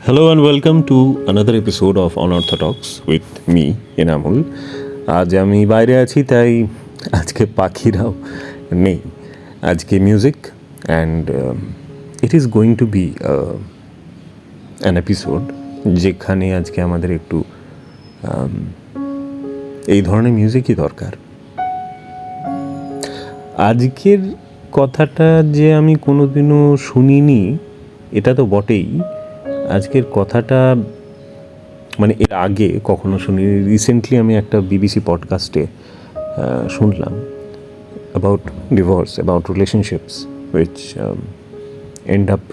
Hello and welcome to another episode of Unorthodox with me, Enamul. আজ আমি বাইরে আছি তাই আজকে পাখিরাও নেই। আজকে music and it is going to be an episode যেখানে আজকে আমাদের একটু এই ধরনের মিউজিকই দরকার। আজকের কথাটা যে আমি কোনোদিনও শুনিনি এটা তো বটেই। আজকের কথাটা মানে এর আগে কখনো শুনি, রিসেন্টলি আমি একটা বিবিসি পডকাস্টে শুনলাম about divorce, about relationships which end up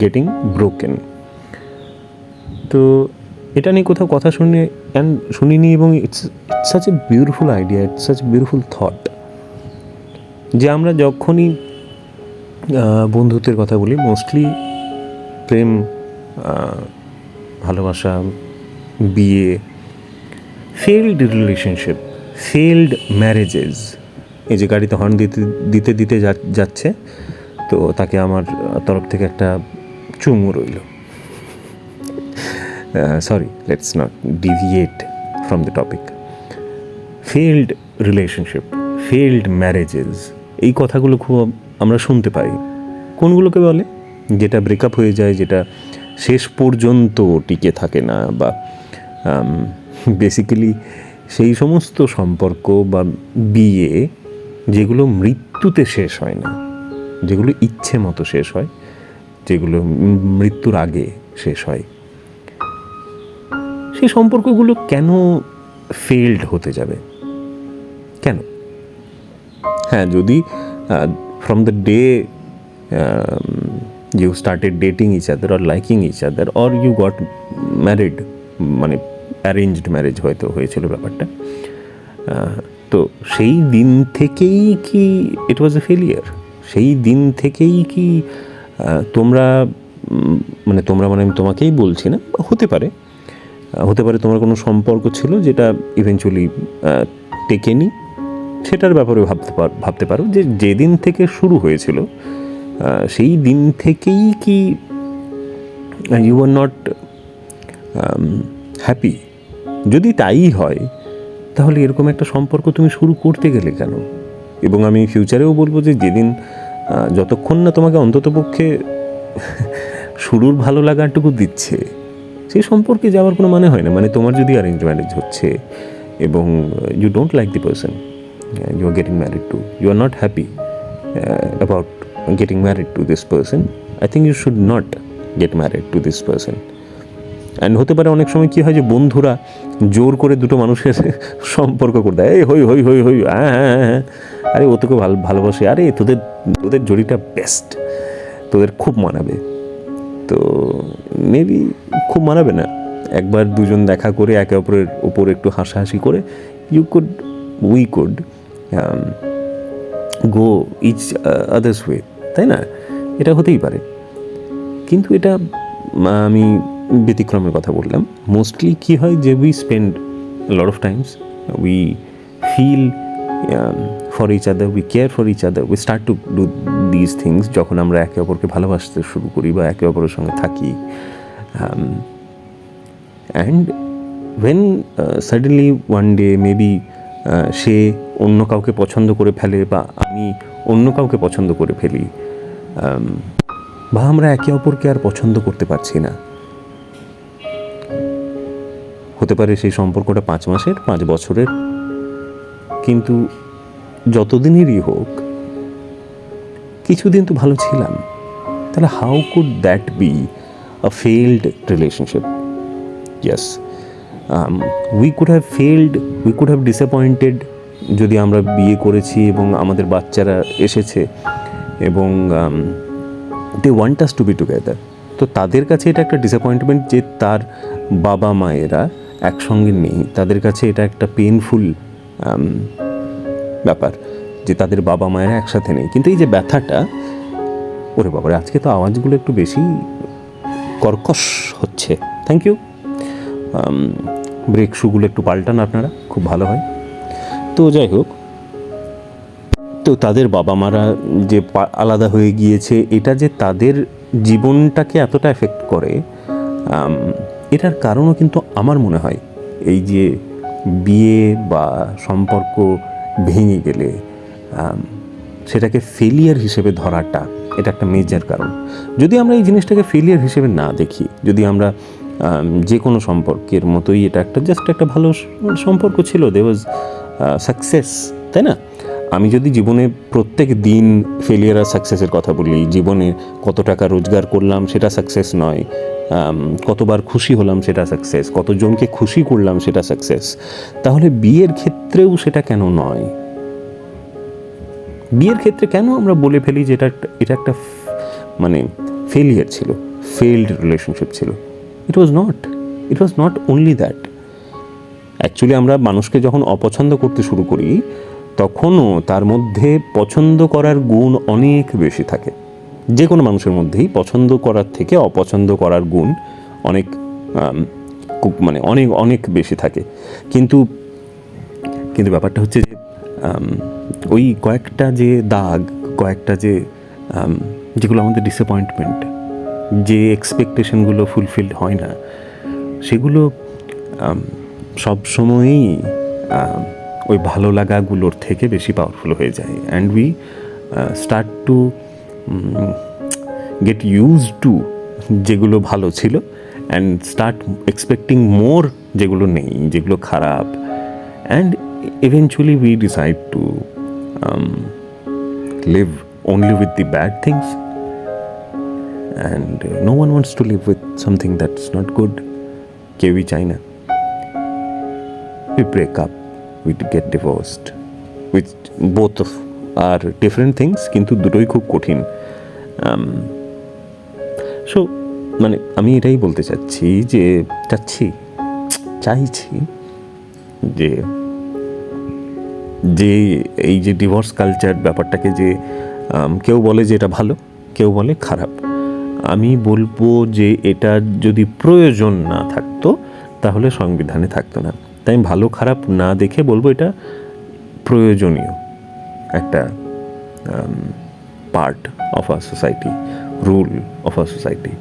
getting broken. তো এটা নিয়ে কোথাও কথা শুনিনি এবং it's such a beautiful idea, it's such a beautiful thought যে আমরা যখনই বন্ধুত্বের কথা বলি, মোস্টলি প্রেম, ভালোবাসা, বিয়ে, ফেইল্ড রিলেশনশিপ, ফেইল্ড ম্যারেজেস, এই যে গাড়িতে হর্ন দিতে দিতে যাচ্ছে, তো তাকে আমার তরফ থেকে একটা চুমু রইল। Sorry, let's not deviate from the topic. Failed relationship, failed marriages, এই কথাগুলো খুব আমরা শুনতে পাই। কোনগুলোকে বলে? যেটা ব্রেকআপ হয়ে যায়, যেটা শেষ পর্যন্ত টিকে থাকে না, বা বেসিক্যালি সেই সমস্ত সম্পর্ক বা বিয়ে যেগুলো মৃত্যুতে শেষ হয় না, যেগুলো ইচ্ছে মতো শেষ হয়, যেগুলো মৃত্যুর আগে শেষ হয়, সেই সম্পর্কগুলো কেন ফেইল্ড হতে যাবে? কেন? হ্যাঁ, যদি from the day you started dating each other or liking each other or you got married, মানে অ্যারেঞ্জড ম্যারেজ হয়তো হয়েছিল ব্যাপারটা, তো সেই দিন থেকেই কি ইট ওয়াজ এ ফেলিয়ার? সেই দিন থেকেই কি তোমরা মানে আমি তোমাকেই বলছি না, হতে পারে তোমার কোনো সম্পর্ক ছিল যেটা ইভেনচুয়ালি টেকেনি, সেটার ব্যাপারে ভাবতে পারো যে যেদিন থেকে শুরু হয়েছিল সেই দিন থেকেই কি ইউ আর নট হ্যাপি? যদি তাই হয় তাহলে এরকম একটা সম্পর্ক তুমি শুরু করতে গেলে কেন? এবং আমি ফিউচারেও বলবো যে যেদিন যতক্ষণ না তোমাকে অন্ততপক্ষে শুরুর ভালো লাগাটুকু দিচ্ছে, সেই সম্পর্কে যাওয়ার কোনো মানে হয় না। মানে তোমার যদি অ্যারেঞ্জ ম্যারেজ হচ্ছে এবং you don't like the person you are getting married to, you are not happy about getting married to this person, I think you should not get married to this person. And হতে পারে অনেক সময় কি হয় যে বন্ধুরা জোর করে দুটো মানুষের সম্পর্ক করে দেয়, এই হই হই হই হই, হ্যাঁ হ্যাঁ হ্যাঁ, আরে ও তোকে ভালোবাসে, আরে তোদের জড়িটা বেস্ট, তোদের খুব মানাবে। তো মেবি খুব মানাবে না, একবার দুজন দেখা করে একে অপরের ওপর একটু হাসাহাসি করে we could go each other's way, তাই না? এটা হতেই পারে, কিন্তু এটা আমি ব্যতিক্রমের কথা বললাম। মোস্টলি কী হয় যে we spend lot of times, we feel for each other, we care for each other, we start to do this things যখন আমরা একে অপরকে ভালোবাসতে শুরু করি বা একে অপরের সঙ্গে থাকি। And when suddenly one day maybe সে অন্য কাউকে পছন্দ করে ফেলে বা আমি অন্য কাউকে পছন্দ করে ফেলি, বা আমরা একে অপরকে আর পছন্দ করতে পারছি না, হতে পারে সেই সম্পর্কটা 5 মাসের, 5 বছরের, কিন্তু যতদিনেরই হোক কিছুদিন তো ভালো ছিলাম, তাহলে how could that be a failed relationship? Yes, we could have failed, we could have disappointed যদি আমরা বিয়ে করেছি এবং আমাদের বাচ্চারা এসেছে এবং they want us to be together. তো তাদের কাছে এটা একটা ডিসঅ্যাপয়েন্টমেন্ট যে তার বাবা মায়েরা একসঙ্গে নেই, তাদের কাছে এটা একটা পেইনফুল ব্যাপার যে তাদের বাবা মায়েরা একসাথে নেই। কিন্তু এই যে ব্যথাটা, ওরে বাবারে, আজকে তো আওয়াজগুলো একটু বেশি কর্কশ হচ্ছে, থ্যাংক ইউ। ব্রেক শুগুলো একটু পাল্টান আপনারা, খুব ভালো হয়। তো যাই হোক, তো তাদের বাবা মারা যে আলাদা হয়ে গিয়েছে, এটা যে তাদের জীবনটাকে এতটা এফেক্ট করে, এটার কারণও কিন্তু আমার মনে হয় এই যে বিয়ে বা সম্পর্ক ভেঙে গেলে সেটাকে ফেলিয়ার হিসেবে ধরাটা, এটা একটা মেজর কারণ। যদি আমরা এই জিনিসটাকে ফেলিয়ার হিসেবে না দেখি, যদি আমরা যে কোনো সম্পর্কের মতোই এটা একটা জাস্ট একটা ভালো সম্পর্ক ছিল, দে ওয়াজ সাকসেস, তাই না? আমি যদি জীবনে প্রত্যেক দিন ফেলিয়ার আর সাকসেসের কথা বলি, জীবনে কত টাকা রোজগার করলাম সেটা সাকসেস নয়, কতবার খুশি হলাম সেটা সাকসেস, কতজনকে খুশি করলাম সেটা সাকসেস, তাহলে বিয়ের ক্ষেত্রেও সেটা কেন নয়? বিয়ের ক্ষেত্রে কেন আমরা বলে ফেলি যে এটা একটা মানে ফেলিয়ার ছিল, ফেইল্ড রিলেশনশিপ ছিল? It was not only that. Actually আমরা মানুষকে যখন অপছন্দ করতে শুরু করি তখনও তার মধ্যে পছন্দ করার গুণ অনেক বেশি থাকে। যে কোনো মানুষের মধ্যেই পছন্দ করার থেকে অপছন্দ করার গুণ অনেক অনেক অনেক বেশি থাকে। কিন্তু ব্যাপারটা হচ্ছে যে ওই কয়েকটা যে দাগ, কয়েকটা যে যেগুলো আমাদের ডিসঅ্যাপয়েন্টমেন্ট, যে এক্সপেকটেশনগুলো ফুলফিলড হয় না, সেগুলো সবসময়ই ওই ভালো লাগাগুলোর থেকে বেশি পাওয়ারফুল হয়ে যায়। And we start to get use to যেগুলো ভালো ছিল অ্যান্ড স্টার্ট এক্সপেক্টিং মোর যেগুলো নেই, যেগুলো খারাপ। And eventually we decide to live only with the bad things, and no one wants to live with something that's not good. কেউই চায় না। We break up, we get divorced, which both of are different things, কিন্তু দুটোই খুব কঠিন। So আমি এটাই বলতে চাইছি যে এই যে ডিভোর্স কালচার ব্যাপারটাকে, যে কেউ বলে যে এটা ভালো, কেউ বলে খারাপ, আমি বলবো যে এটা যদি প্রয়োজন না থাকতো তাহলে সংবিধানে থাকতো না। তাই আমি ভালো খারাপ না দেখে বলবো এটা প্রয়োজনীয় একটা part of a society, rule of a society,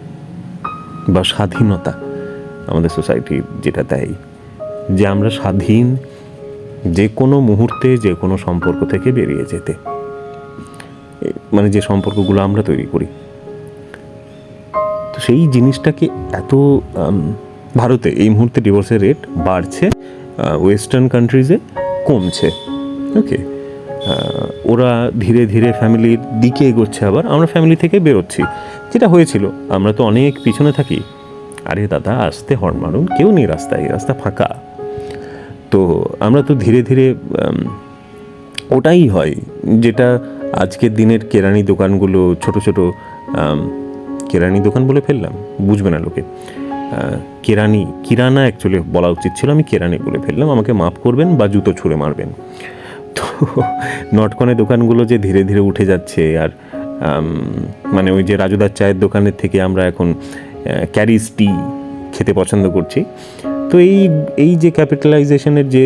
বা স্বাধীনতা আমাদের সোসাইটি যেটা দেয়, যে আমরা স্বাধীন যে কোনো মুহূর্তে যে কোনো সম্পর্ক থেকে বেরিয়ে যেতে, যে সম্পর্কগুলো আমরা তৈরি করি। তো সেই জিনিসটাকে এত ভারতে এই মুহূর্তে ডিভোর্সের রেট বাড়ছে, ওয়েস্টার্ন কান্ট্রিজে কমছে। ওকে, ওরা ধীরে ধীরে ফ্যামিলির দিকে এগোচ্ছে, আবার আমরা ফ্যামিলি থেকে বেরোচ্ছি। যেটা হয়েছিল, আমরা তো অনেক পিছনে থাকি, আরে দাদা আসতে হর্ন মারুন, কেউ নেই রাস্তায়, রাস্তা ফাঁকা। তো আমরা তো ধীরে ধীরে ওটাই হয় যেটা আজকের দিনের কেরানি দোকানগুলো, ছোট ছোট কেরানি দোকান বলে ফেললাম, বুঝবে না লোকে, কিরানা অ্যাকচুয়ালি বলা উচিত ছিল, আমি কেরানি বলে ফেললাম, আমাকে মাফ করবেন বা জুতো ছুঁড়ে মারবেন। তো নটকনে দোকানগুলো যে ধীরে ধীরে উঠে যাচ্ছে, আর ওই যে রাজুদার চায়ের দোকানের থেকে আমরা এখন ক্যারিজ টি খেতে পছন্দ করছি। তো এই যে ক্যাপিটালাইজেশনের, যে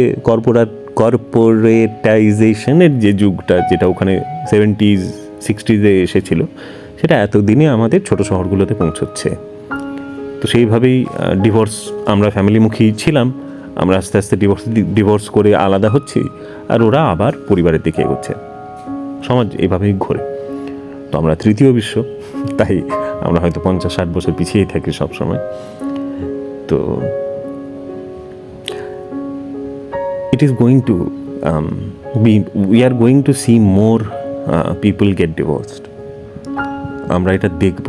কর্পোরেটাইজেশনের যে যুগটা, যেটা ওখানে 70s 60s এসেছিল, সেটা এতদিনে আমাদের ছোট শহরগুলোতে পৌঁছচ্ছে। তো সেইভাবেই ডিভোর্স, আমরা ফ্যামিলিমুখী ছিলাম, আমরা আস্তে আস্তে ডিভোর্স করে আলাদা হচ্ছি, আর ওরা আবার পরিবারের দিকে এগোচ্ছে। সমাজ এইভাবেই ঘোরে। তো আমরা তৃতীয় বিশ্ব, তাই আমরা হয়তো 50-60 বছর পিছিয়েই থাকি সবসময়। তো it is going to we are going to see more people get divorced. আমরা এটা দেখব।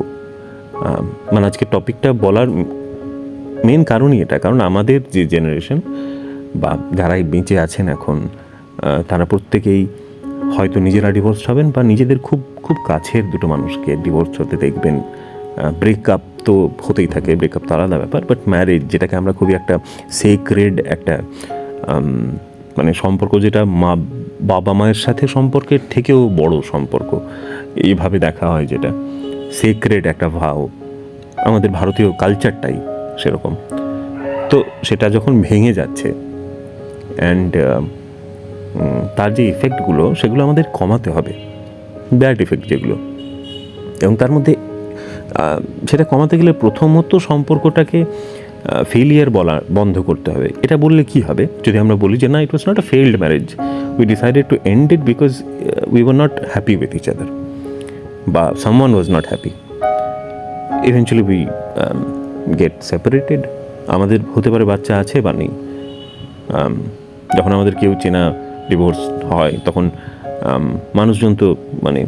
আজকে টপিকটা বলার মেন কারণই এটা, কারণ আমাদের যে জেনারেশন বা যারাই বেঁচে আছেন এখন, তারা প্রত্যেকেই হয়তো নিজেরা ডিভোর্স হবেন, বা নিজেদের খুব খুব কাছের দুটো মানুষকে ডিভোর্স হতে দেখবেন। ব্রেকআপ তো হতেই থাকে, ব্রেকআপ তো আলাদা ব্যাপার, বাট ম্যারেজ, যেটাকে আমরা খুবই একটা সেক্রেড একটা সম্পর্ক, যেটা বাবা মায়ের সাথে সম্পর্কের থেকেও বড় সম্পর্ক এইভাবে দেখা হয়, যেটা সেক্রেড একটা ভাও, আমাদের ভারতীয় কালচারটাই সেরকম। তো সেটা যখন ভেঙে যাচ্ছে, অ্যান্ড তার যে ইফেক্টগুলো, সেগুলো আমাদের কমাতে হবে, ব্যাড ইফেক্ট যেগুলো, এবং তার মধ্যে সেটা কমাতে গেলে প্রথমত সম্পর্কটাকে ফেলিয়ার বলা বন্ধ করতে হবে। এটা বললে কি হবে, যদি আমরা বলি যে না, it was not a failed marriage, we decided to end it because we were not happy with each other, বা someone was not happy, eventually we get separated. আমাদের হতে পারে বাচ্চা আছে বা নেই, যখন আমাদের কেউ চেনা ডিভোর্স হয় তখন মানুষজন তো মানে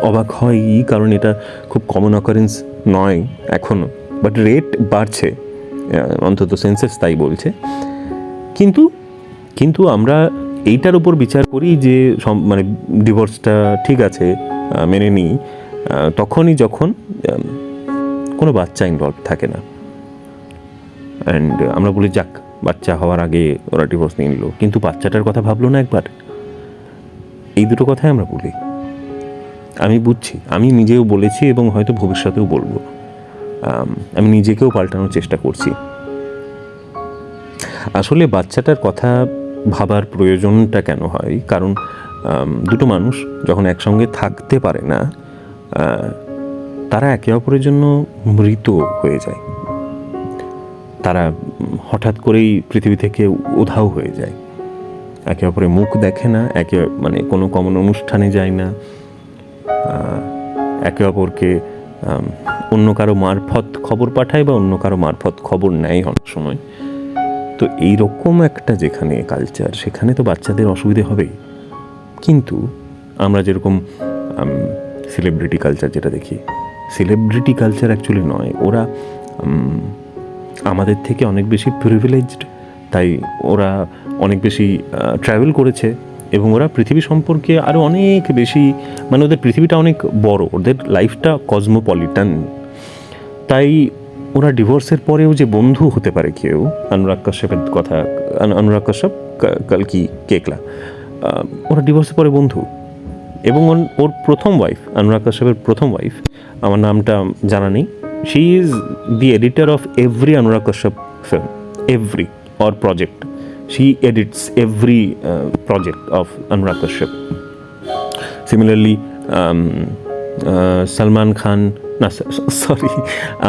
অবাক হয়, কারণ এটা খুব কমন অকারেন্স নয় এখনও, বাট রেট বাড়ছে, অন্তত সেন্সাস তাই বলছে। কিন্তু আমরা এইটার উপর বিচার করি যে মানে ডিভোর্সটা ঠিক আছে, মেনে নিই তখনই যখন কোনো বাচ্চা ইনভলভ থাকে না, অ্যান্ড আমরা বলি যাক বাচ্চা হওয়ার আগে ওরা ডিভোর্স নিয়ে নিল, কিন্তু বাচ্চাটার কথা ভাবলো না একবার। এই দুটো কথাই আমরা বলি। আমি বুঝছি, আমি নিজেও বলেছি এবং হয়তো ভবিষ্যতেও বলবো, আমি নিজেকেও পাল্টানোর চেষ্টা করছি। আসলে বাচ্চাটার কথা ভাবার প্রয়োজনটা কেন হয়, কারণ দুটো মানুষ যখন একসঙ্গে থাকতে পারে না, তারা একে অপরের জন্য মৃত হয়ে যায়, তারা হঠাৎ করেই পৃথিবী থেকে উধাও হয়ে যায়, একে অপরের মুখ দেখে না, মানে কোনো কমন অনুষ্ঠানে যায় না, একে অপরকে অন্য কারো মারফত খবর পাঠায় বা অন্য কারো মারফত খবর নেয় অনেক সময়। তো এইরকম একটা যেখানে কালচার, সেখানে তো বাচ্চাদের অসুবিধে হবেই। কিন্তু আমরা যেরকম সেলিব্রিটি কালচার যেটা দেখি, সেলিব্রিটি কালচার অ্যাকচুয়ালি নয়, ওরা আমাদের থেকে অনেক বেশি প্রিভিলেজড, তাই ওরা অনেক বেশি ট্রাভেল করেছে এবং ওরা পৃথিবী সম্পর্কে আরও অনেক বেশি, মানে ওদের পৃথিবীটা অনেক বড়, ওদের লাইফটা কসমোপলিটান। তাই ওরা ডিভোর্সের পরেও যে বন্ধু হতে পারে কেউ, অনুরাগ কাশ্যপের কথা, অনুরাগ কাশ্যপ কালকি কেকলা, ওরা ডিভোর্সের পরে বন্ধু। এবং ওর প্রথম ওয়াইফ, অনুরাগ কাশ্যপের প্রথম ওয়াইফ, আমার নামটা জানা নেই, she is the editor of every Anurag Kashyap film, every or project, she edits every project of Anurag Kashyap. Similarly, Salman Khan,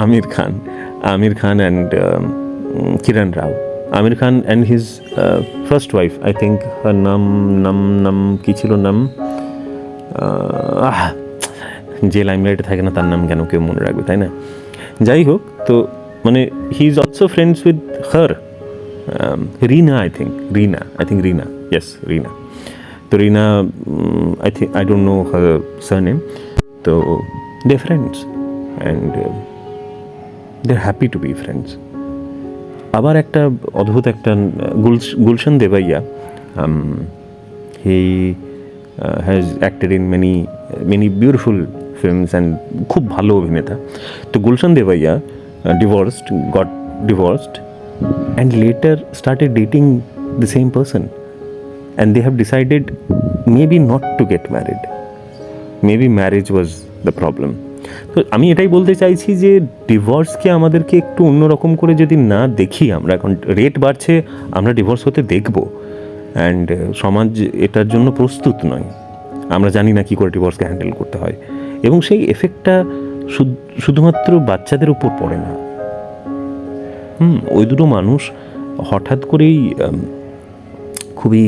Amir Khan and Kiran Rao. Amir Khan and his first wife, I think her nam ki chilo nam, যে লাইমলাইটে থাকে না তার নাম কেন কেউ মনে রাখবে, তাই না? যাই হোক, তো মানে he is also friends with her, Reena, I think Reena, yes, Reena. So Reena, I don't know her surname. So they're friends and they're happy to be friends. আবার একটা অদ্ভুত একটা Gulshan দেবাইয়া, he has acted in many beautiful films and খুব ভালো অভিনেতা। তো Gulshan দেবাইয়া got divorced and later started dating the same person, and they have decided maybe not to get married, maybe marriage was the problem. তো আমি এটাই বলতে চাইছি যে ডিভোর্সকে আমাদেরকে একটু অন্যরকম করে যদি না দেখি, আমরা এখন রেট বাড়ছে, আমরা ডিভোর্স হতে দেখব, অ্যান্ড সমাজ এটার জন্য প্রস্তুত নয়, আমরা জানি না কী করে ডিভোর্সকে হ্যান্ডেল করতে হয়, এবং সেই এফেক্টটা শুধুমাত্র বাচ্চাদের উপর পড়ে না। ওই দুটো মানুষ হঠাৎ করেই খুবই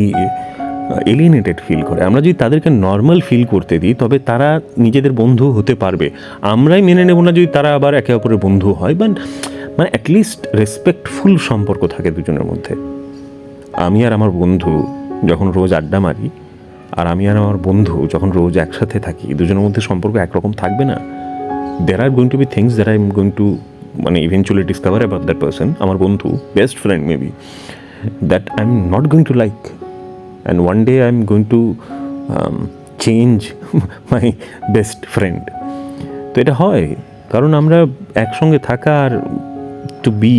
এলিয়েনেটেড ফিল করে। আমরা যদি তাদেরকে নর্মাল ফিল করতে দিই, তবে তারা নিজেদের বন্ধু হতে পারবে। আমরাই মেনে নেব না যদি তারা আবার একে অপরের বন্ধু হয়, বা মানে অ্যাটলিস্ট রেসপেক্টফুল সম্পর্ক থাকে দুজনের মধ্যে। আমি আর আমার বন্ধু যখন রোজ আড্ডা মারি, আর আমি আর আমার বন্ধু যখন রোজ একসাথে থাকি, দুজনের মধ্যে সম্পর্ক একরকম থাকবে না। there are going to be things that I'm going to মানে eventually discover about that person, আমার বন্ধু, best friend maybe, that I'm not going to like, and one day I'm going to change my best friend. তো এটা হয় কারণ আমরা একসঙ্গে থাকা আর to be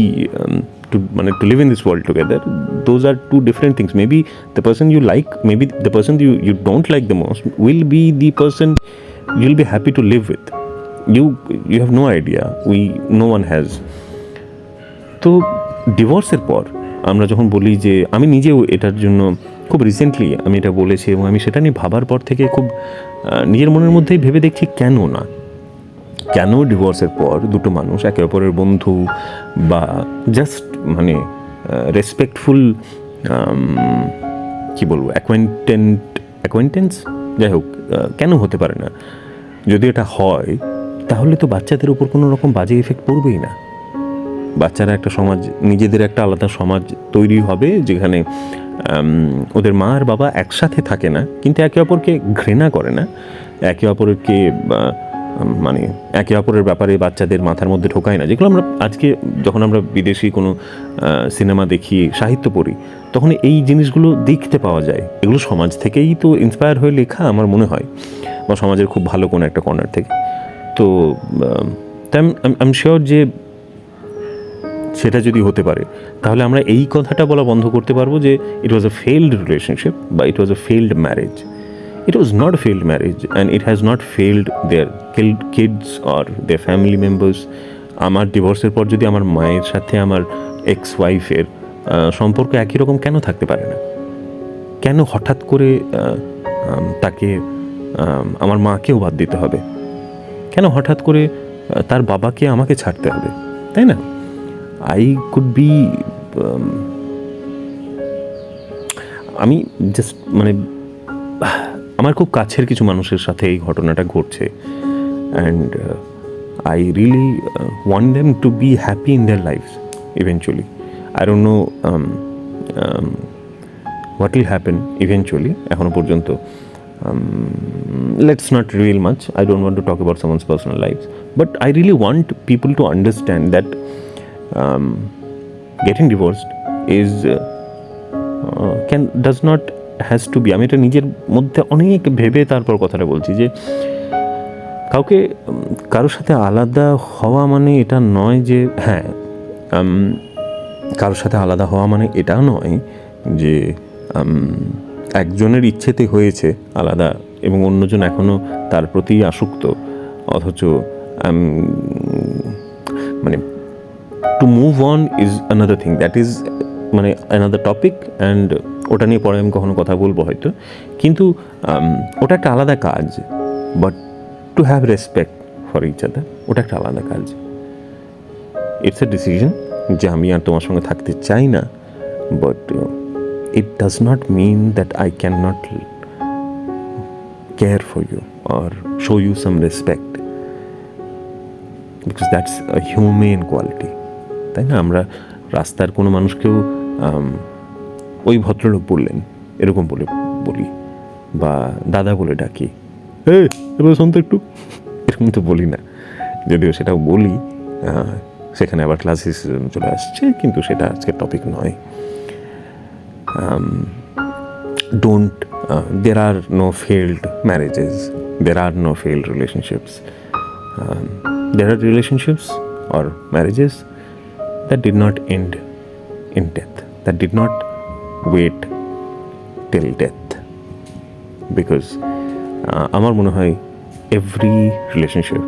to live in this world together, those are two different things. Maybe the person you like, maybe the person you don't like the most will be the person you'll be happy to live with. You have no idea, no one has. তো ডিভোর্সের পর আমরা যখন বলি যে, আমি নিজেও এটার জন্য খুব রিসেন্টলি আমি এটা বলেছি, এবং আমি সেটা নিয়ে ভাবার পর থেকে খুব নিজের মনের মধ্যেই ভেবে দেখছি কেন না, কেন ডিভোর্সের পর দুটো মানুষ একে অপরের বন্ধু বা জাস্ট মানে রেসপেক্টফুল কি বলবো অ্যাকোয়েন্টেন্স যাই হোক কেন হতে পারে না? যদি এটা হয় তাহলে তো বাচ্চাদের উপর কোনো রকম বাজে এফেক্ট পড়বেই না। বাচ্চারা একটা সমাজ, নিজেদের একটা আলাদা সমাজ তৈরি হবে যেখানে ওদের মা আর বাবা একসাথে থাকে না, কিন্তু একে অপরকে ঘৃণা করে না, একে অপরকে মানে একে অপরের ব্যাপারে বাচ্চাদের মাথার মধ্যে ঢোকায় না। যেগুলো আমরা আজকে যখন আমরা বিদেশি কোনো সিনেমা দেখি, সাহিত্য পড়ি, তখন এই জিনিসগুলো দেখতে পাওয়া যায়। এগুলো সমাজ থেকেই তো ইন্সপায়ার হয়ে লেখা আমার মনে হয়, বা সমাজের খুব ভালো কোনো একটা কর্নার থেকে। তো তাই আই এম শিওর যে সেটা যদি হতে পারে তাহলে আমরা এই কথাটা বলা বন্ধ করতে পারবো যে ইট ওয়াজ আ ফেইল্ড রিলেশনশিপ বা it was a failed marriage. It was not a failed marriage and it has not failed their kids or their family members. আমার ডিভোর্সের পর যদি আমার মায়ের সাথে আমার এক্স ওয়াইফের সম্পর্ক একই রকম কেন থাকতে পারে না? কেন হঠাৎ করে তাকে আমার মাকেও বাদ দিতে হবে? কেন হঠাৎ করে তার বাবাকে আমাকে ছাড়তে হবে? তাই না? আই কুড বি আমি জাস্ট মানে আমার খুব কাছের কিছু মানুষের সাথে এই ঘটনাটা ঘটছে and I really want them to be happy in their lifes eventually. I don't know what will happen eventually. এখনও পর্যন্ত let's not reveal much, I don't want to talk about someone's personal lifes, but I really want people to understand that getting divorced is does not has to be. আমি এটা নিজের মধ্যে অনেক ভেবে তারপর কথাটা বলছি যে কাউকে কারোর সাথে আলাদা হওয়া মানে এটা নয় যে হ্যাঁ, কারোর সাথে আলাদা হওয়া মানে এটা নয় যে একজনের ইচ্ছেতে হয়েছে আলাদা এবং অন্যজন এখনও তার প্রতি আসক্ত, অথচ মানে to move on is another thing, that is মানে অ্যানাদার টপিক অ্যান্ড ওটা নিয়ে পরে আমি কখনো কথা বলবো হয়তো। কিন্তু ওটা একটা আলাদা কাজ, but to have respect for each other ওটা একটা আলাদা কাজ। ইটস এ ডিসিশন যে আমি আর তোমার সঙ্গে থাকতে চাই না, but it does not mean that I can not care for you or show you some respect, because that's a human quality. তাই না? আমরা রাস্তার কোনো মানুষকেও ওই ভদ্রলোক বললেন এরকম বলে বলি, বা দাদা বলে ডাকি, এবার শুনতে একটু, এরকম তো বলি না। যদিও সেটাও বলি, সেখানে আবার ক্লাসিসিজম চলে আসছে, কিন্তু সেটা আজকের টপিক নয়। Don't there are no failed marriages, there are no failed relationships. There are relationships or marriages that did not end in death, that did not wait till death, because আমার মনে হয় every relationship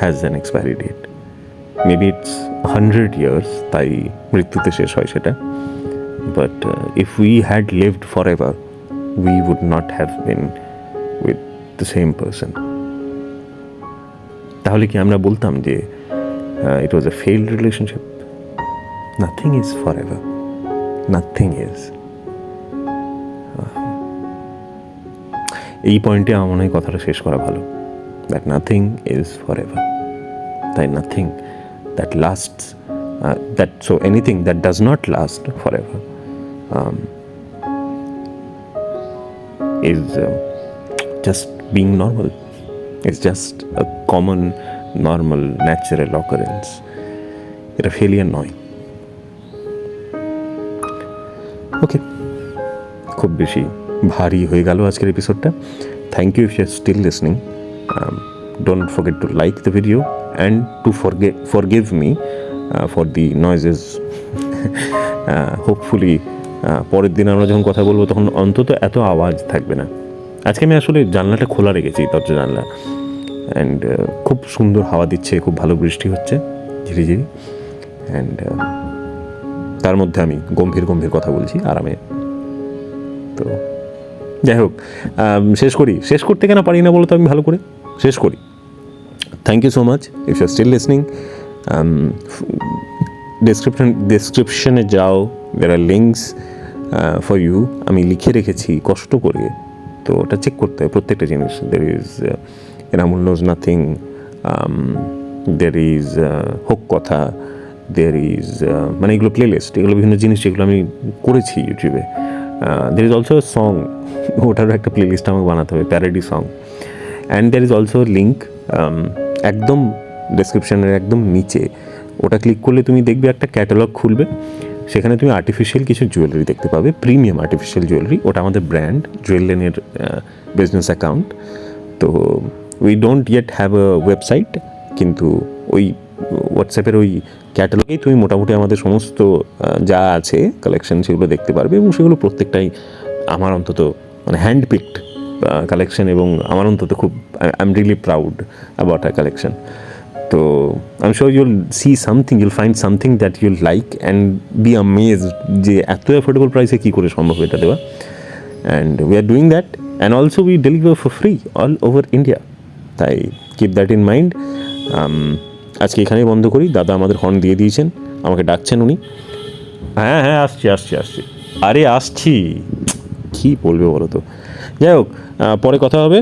has an expiry date. Maybe it's 100 years, তাই মৃত্যুতে শেষ হয় সেটা, but if we had lived forever we would not have been with the same person. তাহলে কি আমরা বলতাম যে it was a failed relationship? Nothing is forever, nothing is. এই পয়েন্টে আমার মনে হয় কথাটা শেষ করা ভালো, that nothing is forever. তাই nothing that lasts, that so anything that does not last forever is just being normal. It's just a common, normal, natural occurrence. এটা ফেলিয়ার নয়। ওকে, খুব বেশি ভারী হয়ে গেল আজকের এপিসোডটা। Thank you if you are still listening. Don't forget to like the video and to forgive me for the noises. Hopefully পরের দিন আমরা যখন কথা বলবো তখন অন্তত এত আওয়াজ থাকবে না। আজকে আমি আসলে জানলাটা খোলা রেখেছি, দরজা জানলা, অ্যান্ড খুব সুন্দর হাওয়া দিচ্ছে, খুব ভালো বৃষ্টি হচ্ছে ঝিরিঝিরি, অ্যান্ড তার মধ্যে আমি গম্ভীর গম্ভীর কথা বলছি আরামে। তো যাই হোক, শেষ করতে কেন পারি না বলো তো? আমি ভালো করে শেষ করি। Thank you so much if you are still listening. ডেসক্রিপশনে যাও, there are links for you, আমি লিখে রেখেছি কষ্ট করে, তো ওটা চেক করতে হয় প্রত্যেকটা জিনিস। There is Enamul knows nothing, there is হোক কথা, দের ইজ মানে এগুলো প্লেলিস্ট, এগুলো বিভিন্ন জিনিস যেগুলো আমি করেছি ইউটিউবে। দের ইজ অলসো সং, ওটারও একটা প্লেলিস্ট আমাকে বানাতে হবে, parody song. And there is also link একদম ডেসক্রিপশানের একদম নিচে, ওটা ক্লিক করলে তুমি দেখবে একটা ক্যাটালগ খুলবে, সেখানে তুমি আর্টিফিশিয়াল কিছু জুয়েলারি দেখতে পাবে, প্রিমিয়াম আর্টিফিশিয়াল জুয়েলারি। ওটা আমাদের ব্র্যান্ড জুয়েলেনের বিজনেস অ্যাকাউন্ট। তো we don't yet have a website, কিন্তু ওই হোয়াটসঅ্যাপের ওই ক্যাটালগেই তুমি মোটামুটি আমাদের সমস্ত যা আছে কালেকশন সেগুলো দেখতে পারবে, এবং সেগুলো প্রত্যেকটাই আমার অন্তত মানে হ্যান্ড পিকড কালেকশন, এবং আমার অন্তত খুব I am really proud about a collection. তো I am sure you'll see something, you'll find something that you'll like and be amazed যে এত অ্যাফোর্ডেবল প্রাইসে কী করে সম্ভব এটা দেওয়া। And we are doing that, and also we deliver for free all over India. তাই কিপ দ্যাট ইন মাইন্ড। আজকে এখানেই বন্ধ করি, দাদা আমাদের হর্ন দিয়ে দিয়েছেন, আমাকে ডাকছেন উনি। হ্যাঁ হ্যাঁ, আসছি আসছি আসছি, আরে আসছি, কী বলবে বলো তো। যাই হোক, পরে কথা হবে।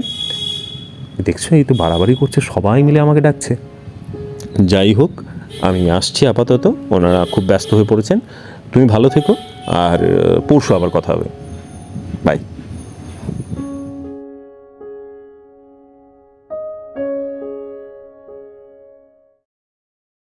দেখছো এই তো বাড়াবাড়ি করছে, সবাই মিলে আমাকে ডাকছে। যাই হোক, আমি আসছি আপাতত, ওনারা খুব ব্যস্ত হয়ে পড়েছেন। তুমি ভালো থেকো, আর পরশু আবার কথা হবে। বাই।